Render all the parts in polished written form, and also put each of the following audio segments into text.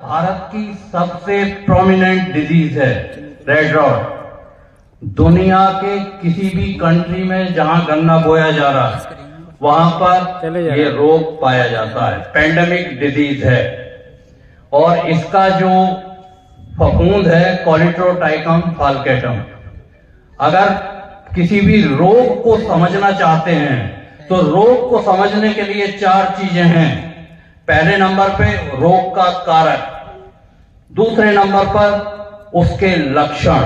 भारत की सबसे prominent disease है रेड रॉट। दुनिया के किसी भी कंट्री में जहां गन्ना बोया जा रहा है वहां पर ये रोग पाया जाता है। पेंडेमिक डिजीज है और इसका जो फफूंद है कॉलिट्रोट्राइकम फाल्केटम। अगर किसी भी रोग को समझना चाहते हैं तो रोग को समझने के लिए 4 चीजें हैं। पहले नंबर पे रोग का कारक, दूसरे नंबर पर उसके लक्षण,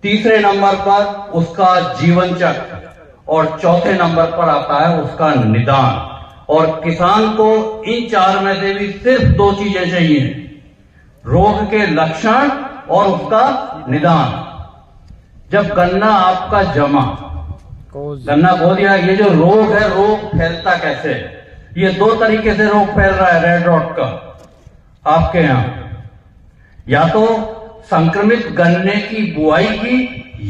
तीसरे नंबर पर उसका जीवन चक्र और चौथे नंबर पर आता है उसका निदान। और किसान को इन 4 में से भी सिर्फ 2 चीजें चाहिए, रोग के लक्षण और उसका निदान। जब गन्ना आपका जमा, गन्ना बो दिया, ये जो रोग है, रोग फैलता कैसे है? ये 2 तरीके से रोग फैल रहा है रेड रॉट का आपके यहां। या तो संक्रमित गन्ने की बुआई की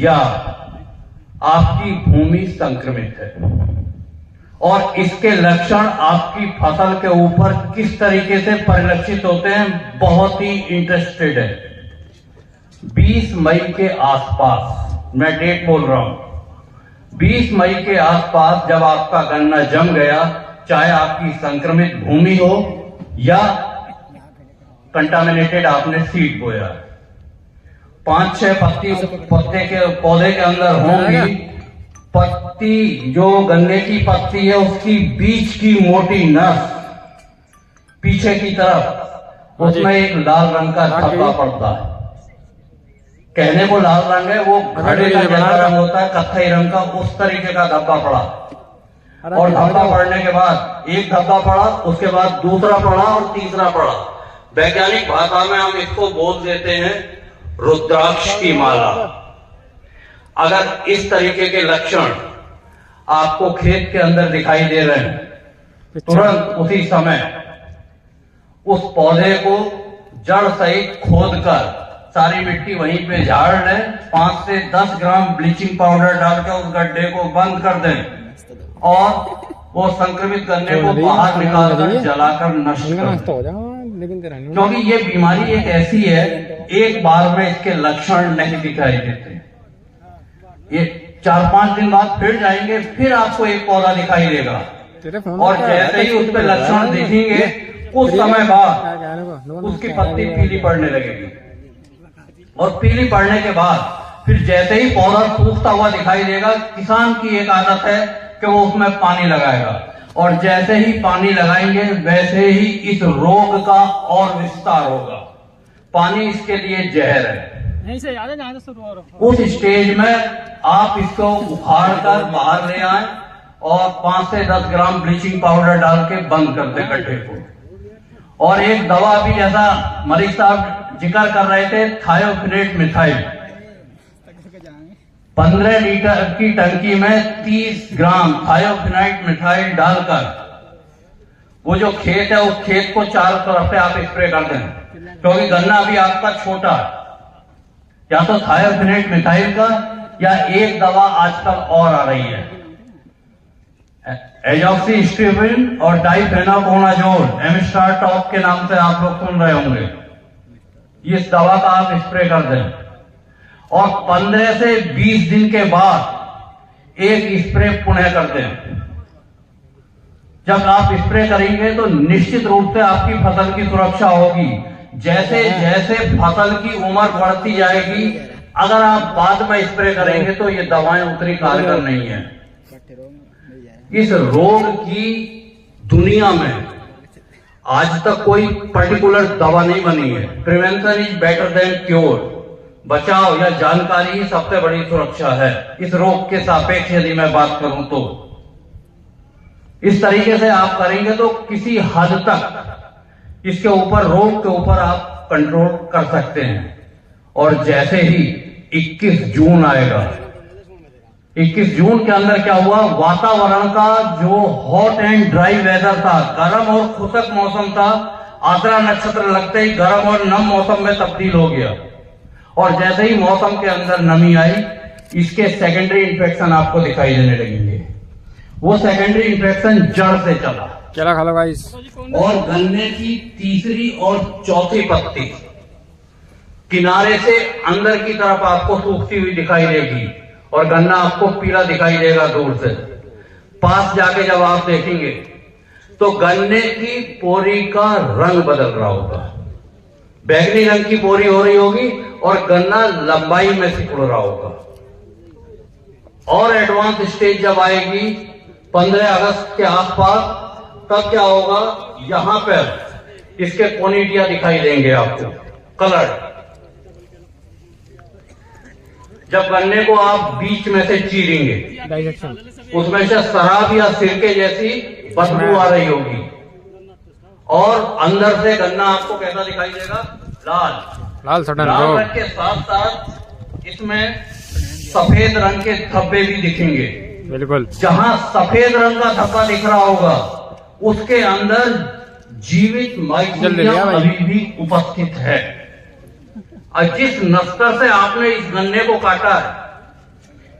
या आपकी भूमि संक्रमित है। और इसके लक्षण आपकी फसल के ऊपर किस तरीके से परिलक्षित होते हैं, बहुत ही इंटरेस्टेड है। 20 मई के आसपास, मैं डेट बोल रहा हूं, 20 मई के आसपास जब आपका गन्ना जम गया, चाहे आपकी संक्रमित भूमि हो या कंटामिनेटेड आपने सीड बोया, 5-6 पत्ते के पौधे के अंदर होंगी। पत्ती जो गन्ने की पत्ती है उसकी बीच की मोटी नस पीछे की तरफ, उसमें एक लाल रंग का धब्बा पड़ता है। कहने को लाल रंग है, वो घड़े का जैसा रंग होता है, कत्थई रंग का, उस तरीके का धब्बा पड़ा। और धब्बा पड़ने के बाद एक धब्बा पड़ा, उसके बाद दूसरा पड़ा और तीसरा पड़ा। वैज्ञानिक भाषा में हम इसको बोल देते हैं रुद्राक्ष की माला। अगर इस तरीके के लक्षण आपको खेत के अंदर दिखाई दे रहे हैं, तुरंत उसी समय उस पौधे को जड़ सहित खोदकर सारी मिट्टी वहीं पे झाड़ लें, 5 से 10 ग्राम ब्लीचिंग पाउडर डालकर उस गड्ढे को बंद कर दें और वो संक्रमित गन्ने को बाहर निकालकर जलाकर नष्ट कर दें। क्योंकि ये बीमारी एक ऐसी है, एक बार में इसके लक्षण नहीं दिखाई देते। ये 4-5 दिन बाद फिर जाएंगे, फिर आपको एक पौधा दिखाई देगा और जैसे ही उस पर लक्षण दिखेंगे कुछ समय बाद उसकी पत्ती पीली पड़ने लगेगी। और पीली पड़ने के बाद फिर जैसे ही पौधा सूखता हुआ दिखाई देगा, किसान की एक आदत है कि वो उसमें पानी लगाएगा और जैसे ही पानी लगाएंगे वैसे ही इस रोग का और विस्तार होगा। पानी इसके लिए जहर है। उस स्टेज में आप इसको उखाड़ कर बाहर ले आए और 5 से 10 ग्राम ब्लीचिंग पाउडर डाल के बंद कर दे गड्ढे को। और एक दवा भी, जैसा मलिक साहब जिक्र कर रहे थे, थायोफिनेट मिथाइल, 15 लीटर की टंकी में 30 ग्राम थायोफिनेट मिथाइल डालकर वो जो खेत है उस खेत को चारों तरफ से आप स्प्रे कर दें। क्योंकि गन्ना अभी आपका छोटा है, या तो थायोफिनेट मिथाइल का या एक दवा आजकल और आ रही है, एजॉक्सीस्ट्रोबिन और डाइफेनाकोनाजोल, एमिस्टार टॉप के नाम से आप लोग सुन रहे होंगे। इस दवा का आप स्प्रे कर दें और 15 से 20 दिन के बाद एक स्प्रे पुनः कर दें। जब आप स्प्रे करेंगे तो निश्चित रूप से आपकी फसल की सुरक्षा होगी। जैसे जैसे फसल की उम्र बढ़ती जाएगी, अगर आप बाद में स्प्रे करेंगे तो ये दवाएं उतनी कारगर नहीं है। इस रोग की दुनिया में आज तक कोई पर्टिकुलर दवा नहीं बनी है। Prevention is better than cure. बचाव या जानकारी ही सबसे बड़ी सुरक्षा है इस रोग के सापेक्ष। यदि मैं बात करूं तो इस तरीके से आप करेंगे तो किसी हद तक इसके ऊपर, रोग के ऊपर आप कंट्रोल कर सकते हैं। और जैसे ही 21 जून आएगा, 21 जून के अंदर क्या हुआ, वातावरण का जो हॉट एंड ड्राई वेदर था, गर्म और खुशक मौसम था, आद्रा नक्षत्र लगते ही गर्म और नम मौसम में तब्दील हो गया। और जैसे ही मौसम के अंदर नमी आई, इसके सेकेंडरी इन्फेक्शन आपको दिखाई देने लगेंगे। वो सेकेंडरी इंफेक्शन जड़ से चला। केला खा लो गाइस। और गन्ने की तीसरी और चौथी पत्ती किनारे से अंदर की तरफ आपको सूखती हुई दिखाई देगी और गन्ना आपको पीला दिखाई देगा दूर से। पास जाके जब आप देखेंगे तो गन्ने की पोरी का रंग बदल रहा होगा, बैगनी रंग की पोरी हो रही होगी और गन्ना लंबाई में सिकुड़ रहा होगा। और एडवांस स्टेज जब आएगी 15 अगस्त के आसपास, तब क्या होगा, यहां पर इसके कोनिटिया दिखाई देंगे आपको कलर। जब गन्ने को आप बीच में से चीरेंगे उसमें से शराब या सिरके जैसी बदबू आ रही होगी और अंदर से गन्ना आपको कैसा दिखाई देगा, लाल रंग के साथ साथ इसमें सफेद रंग के धब्बे भी दिखेंगे। बिल्कुल। जहां सफेद रंग का धब्बा दिख रहा होगा उसके अंदर जीवित माइक्रोबियम अभी भी उपस्थित है। और जिस नस्तर से आपने इस गन्ने को काटा है,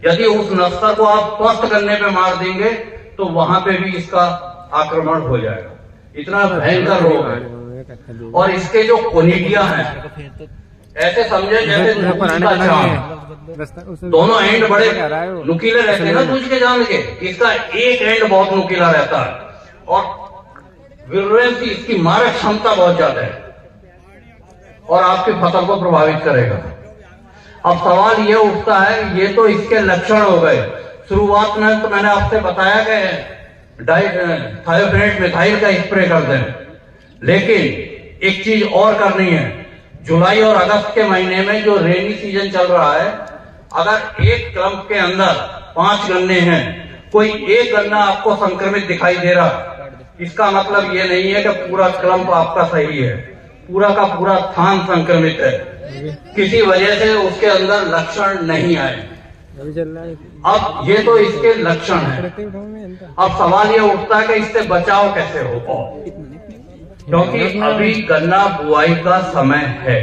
यदि उस नस्तर को आप स्वस्थ गन्ने पे मार देंगे तो वहां पे भी इसका आक्रमण हो जाएगा। इतना भयंकर रोग है। और इसके जो कोनिडिया हैं ऐसे समझे जैसे दोनों एंड बड़े नुकीले रहते हैं ना दूध के जान के, इसका एक एंड बहुत नुकीला रहता है और विरुलेंस इसकी मारक क्षमता बहुत ज्यादा है और आपकी फसल को प्रभावित करेगा। अब सवाल ये उठता है, ये तो इसके लक्षण हो गए। शुरुआत में तो मैंने आपसे बताया कि थायोफेनेट मिथाइल का स्प्रे कर दें, लेकिन एक चीज और करनी है। जुलाई और अगस्त के महीने में जो रेनी सीजन चल रहा है, अगर एक क्लम्प के अंदर 5 गन्ने हैं, कोई एक गन्ना आपको संक्रमित दिखाई दे रहा, इसका मतलब ये नहीं है कि पूरा क्लम्प आपका सही है, पूरा का पूरा थान संक्रमित है, किसी वजह से उसके अंदर लक्षण नहीं आए। अब ये तो इसके लक्षण है। अब सवाल ये उठता है कि इससे बचाव कैसे हो, क्योंकि अभी गन्ना बुआई का समय है।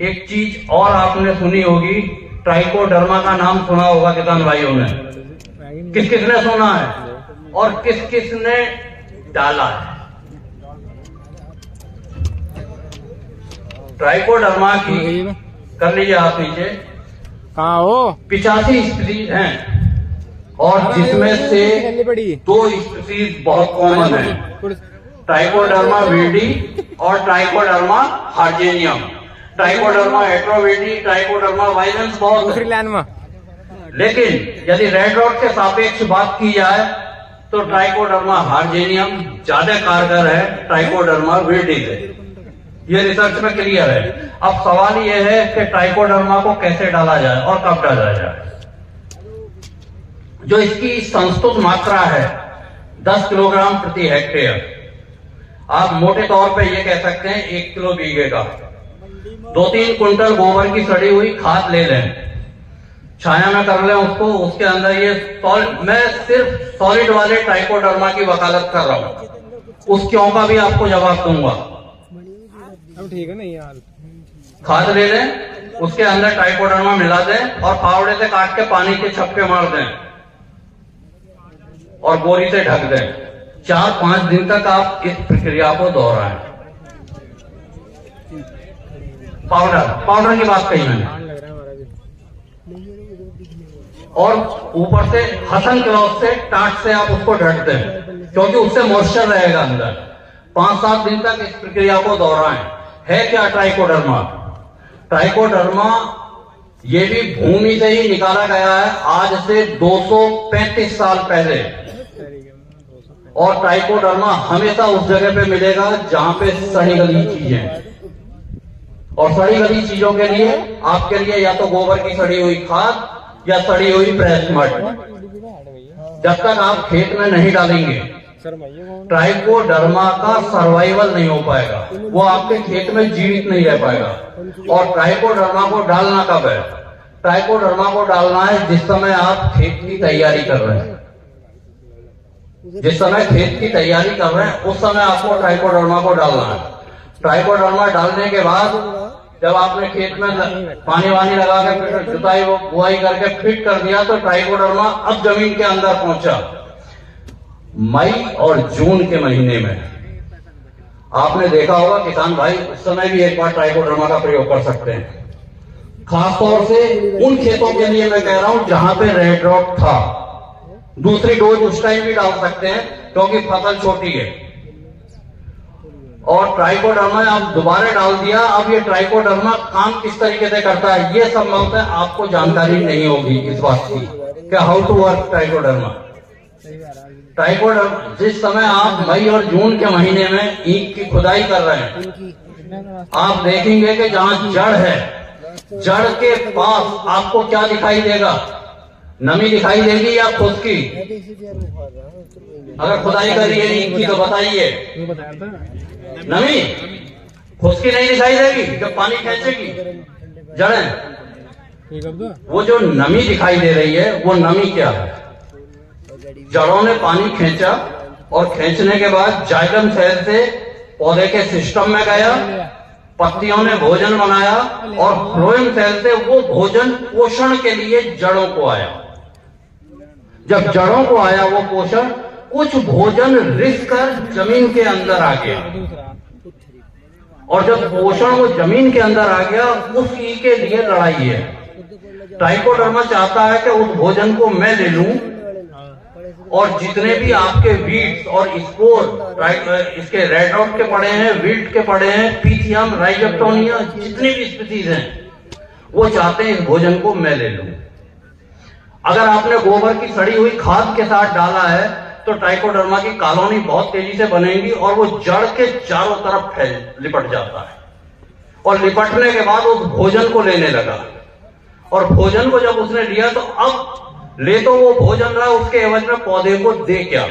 एक चीज और आपने सुनी होगी, ट्राइकोडर्मा का नाम सुना होगा किसान भाइयों ने। किस किसने सुना है और किस किसने डाला है? ट्राइकोडर्मा की कर लीजिए आप नीचे, कहाँ हो, 85 स्पीसीज हैं और जिसमें से 2 स्पीसीज बहुत कॉमन है, ट्राइकोडर्मा विल्डी और ट्राइकोडर्मा हार्जेनियम। ट्राइकोडर्मा हेट्रोविल्डी, ट्राइकोडर्मा वाइलेंस बहुत है, लेकिन यदि रेड रॉट के सापेक्ष बात की जाए तो ट्राइकोडर्मा हार्जेनियम ज्यादा कारगर है ट्राइकोडर्मा विल्डी से। ये रिसर्च में क्लियर है। अब सवाल ये है कि ट्राइकोडर्मा को कैसे डाला जाए और कब डाला जाए। जो इसकी संस्तुत मात्रा है 10 किलोग्राम प्रति हेक्टेयर, आप मोटे तौर पे ये कह सकते हैं 1 किलो बीघे का। 2-3 कुंटल गोबर की सड़ी हुई खाद ले लें, छाया में कर लें उसको, उसके अंदर ये मैं सिर्फ सॉलिड वाले ट्राइकोडर्मा की वकालत कर रहा हूं, उस क्यों का भी आपको जवाब दूंगा। ठीक है नहीं यार, खाद ले लें, उसके अंदर ट्राइकोडर्मा मिला दें और फावड़े से काट के पानी के छप्पे मार दें और बोरी से ढक दें। 4-5 दिन तक आप इस प्रक्रिया को दोहराएं। पाउडर की बात कही मैंने, और ऊपर से हसन क्लॉथ से, टाट से आप उसको ढक दें, क्योंकि उससे मॉइस्चर रहेगा अंदर। 5-7 दिन तक इस प्रक्रिया को दोहराएं। है क्या ट्राइकोडर्मा? ट्राइकोडर्मा ये भी भूमि से ही निकाला गया है आज से 235 साल पहले, और ट्राइकोडर्मा हमेशा उस जगह पे मिलेगा जहां पे सड़ी गली चीजें, और सड़ी गली चीजों के लिए आपके लिए या तो गोबर की सड़ी हुई खाद या सड़ी हुई प्रेस मड, जब तक आप खेत में नहीं डालेंगे ट्राइकोडर्मा का सर्वाइवल नहीं हो पाएगा, वो आपके खेत में जीवित नहीं रह पाएगा। और ट्राइकोडर्मा को डालना कब है? ट्राइकोडर्मा को डालना है जिस समय आप खेत की तैयारी कर रहे हैं। जिस समय खेत की तैयारी कर रहे हैं उस समय आपको ट्राइकोडर्मा को डालना है। ट्राइकोडर्मा डालने के बाद जब आपने खेत में पानी वानी लगा के जुताई बुआई करके फिट कर दिया तो ट्राइकोडर्मा अब जमीन के अंदर पहुंचा, मई और जून के महीने में आपने देखा होगा किसान भाई उस समय भी एक बार ट्राइकोडर्मा का प्रयोग कर सकते हैं। खासतौर से उन खेतों के लिए मैं कह रहा हूं जहां पे रेड रॉट था। दूसरी डोज उस टाइम भी डाल सकते हैं क्योंकि फसल छोटी है। और ट्राइकोडर्मा आप दोबारा डाल दिया। अब ये ट्राइकोडर्मा काम किस तरीके से करता है ये संभवतः आपको जानकारी नहीं होगी इस बात की कि how to work trichoderma. Trichoderma जिस समय आप मई और जून के महीने में ईंट की खुदाई कर रहे हैं, आप देखेंगे कि जहां जड़ है, जड़ के पास आपको क्या दिखाई देगा? नमी दिखाई देगी या खुश्की? अगर खुदाई करिए ईंट की तो बताइए, नमी, खुश्की नहीं दिखाई देगी जब पानी खींचेगी जड़ें। वो जो नमी दिखाई दे रही है वो नमी क्या है? जड़ों ने पानी खींचा और खींचने के बाद जाइलम सेल से पौधे के सिस्टम में गया, पत्तियों ने भोजन बनाया और फ्लोएम सेल से वो भोजन पोषण के लिए जड़ों को आया। जब जड़ों को आया वो पोषण, कुछ भोजन रिस कर जमीन के अंदर आ गया और जब पोषण वो जमीन के अंदर आ गया उसी के लिए लड़ाई है। ट्राइकोडर्मा चाहता है कि उस भोजन को मैं ले लूं और जितने भी आपके वीड्स और स्पोर इसके रेड रॉट के पड़े हैं, विल्ट के पड़े हैं, पीथियम, राइजोप्टोनिया, जितनी भी स्पीसीज हैं वो चाहते हैं इस भोजन को मैं ले लूं। अगर आपने गोबर की सड़ी हुई खाद के साथ डाला है तो ट्राइकोडर्मा की कॉलोनी बहुत तेजी से बनेगी और वो जड़ के चारों तरफ लिपट जाता है और लिपटने के बाद उस भोजन को लेने लगा। और भोजन को जब उसने लिया तो अब ले तो वो भोजन रहा, उसके एवज में पौधे को दे क्या?